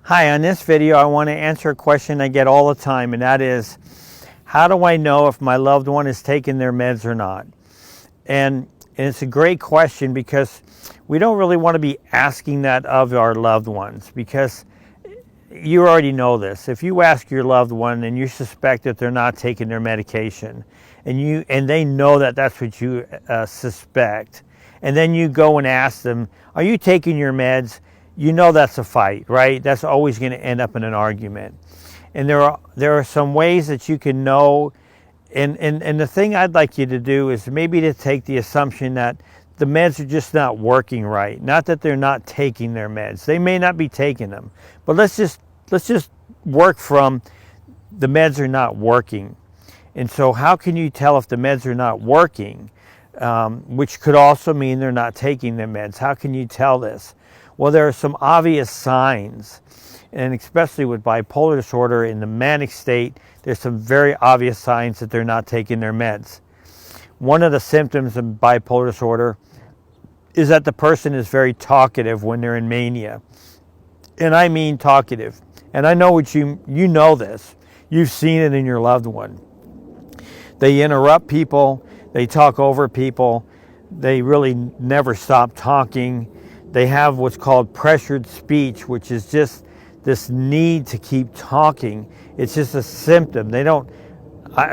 Hi, on this video I want to answer a question I get all the time, and that is, how do I know if my loved one is taking their meds or not? And it's a great question because we don't really want to be asking that of our loved ones, because you already know this. If you ask your loved one and you suspect that they're not taking their medication, and they know that that's what you suspect, and then you go and ask them, are you taking your meds? You know that's a fight, right? That's always going to end up in an argument. And there are some ways that you can know, and the thing I'd like you to do is maybe to take the assumption that the meds are just not working right. Not that they're not taking their meds. They may not be taking them, but let's just work from the meds are not working. And so how can you tell if the meds are not working, which could also mean they're not taking their meds? How can you tell this? Well, there are some obvious signs, and especially with bipolar disorder in the manic state, there's some very obvious signs that they're not taking their meds. One of the symptoms of bipolar disorder is that the person is very talkative when they're in mania. And I mean talkative. And I know what you know this. You've seen it in your loved one. They interrupt people, they talk over people, they really never stop talking. They have what's called pressured speech, which is just this need to keep talking. It's just a symptom.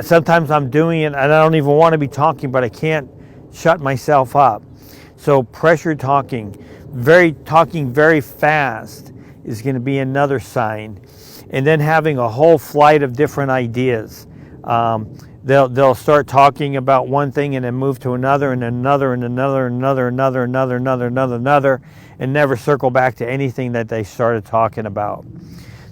Sometimes I'm doing it and I don't even want to be talking, but I can't shut myself up. So pressured talking very fast is going to be another sign. And then having a whole flight of different ideas. They'll start talking about one thing and then move to another and another and another and another, and never circle back to anything that they started talking about.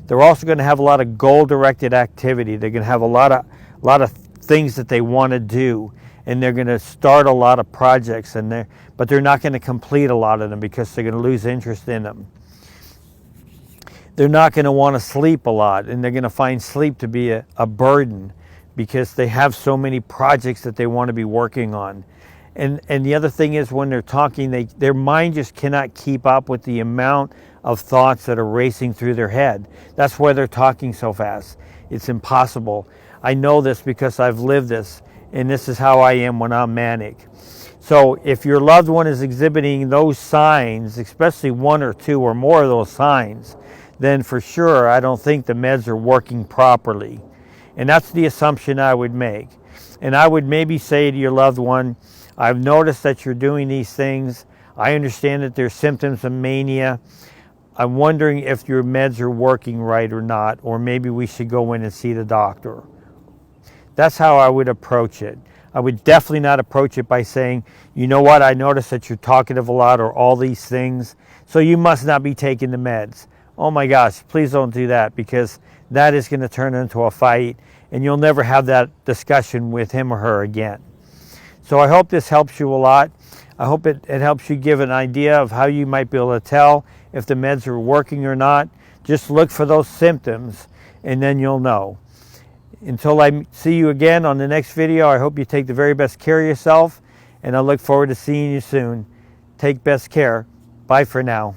They're also going to have a lot of goal-directed activity. They're going to have a lot of things that they want to do, and they're going to start a lot of projects, but they're not going to complete a lot of them because they're going to lose interest in them. They're not going to want to sleep a lot, and they're going to find sleep to be a burden, because they have so many projects that they want to be working on. And the other thing is, when they're talking, their mind just cannot keep up with the amount of thoughts that are racing through their head. That's why they're talking so fast. It's impossible. I know this because I've lived this, and this is how I am when I'm manic. So if your loved one is exhibiting those signs, especially one or two or more of those signs, then for sure I don't think the meds are working properly. And that's the assumption I would make. And I would maybe say to your loved one, I've noticed that you're doing these things. I understand that there's symptoms of mania. I'm wondering if your meds are working right or not, or maybe we should go in and see the doctor. That's how I would approach it. I would definitely not approach it by saying, you know what, I noticed that you're talkative a lot, or all these things, so you must not be taking the meds. Oh my gosh, please don't do that, because that is going to turn into a fight, and you'll never have that discussion with him or her again. So I hope this helps you a lot. I hope it helps you give an idea of how you might be able to tell if the meds are working or not. Just look for those symptoms, and then you'll know. Until I see you again on the next video, I hope you take the very best care of yourself, and I look forward to seeing you soon. Take best care. Bye for now.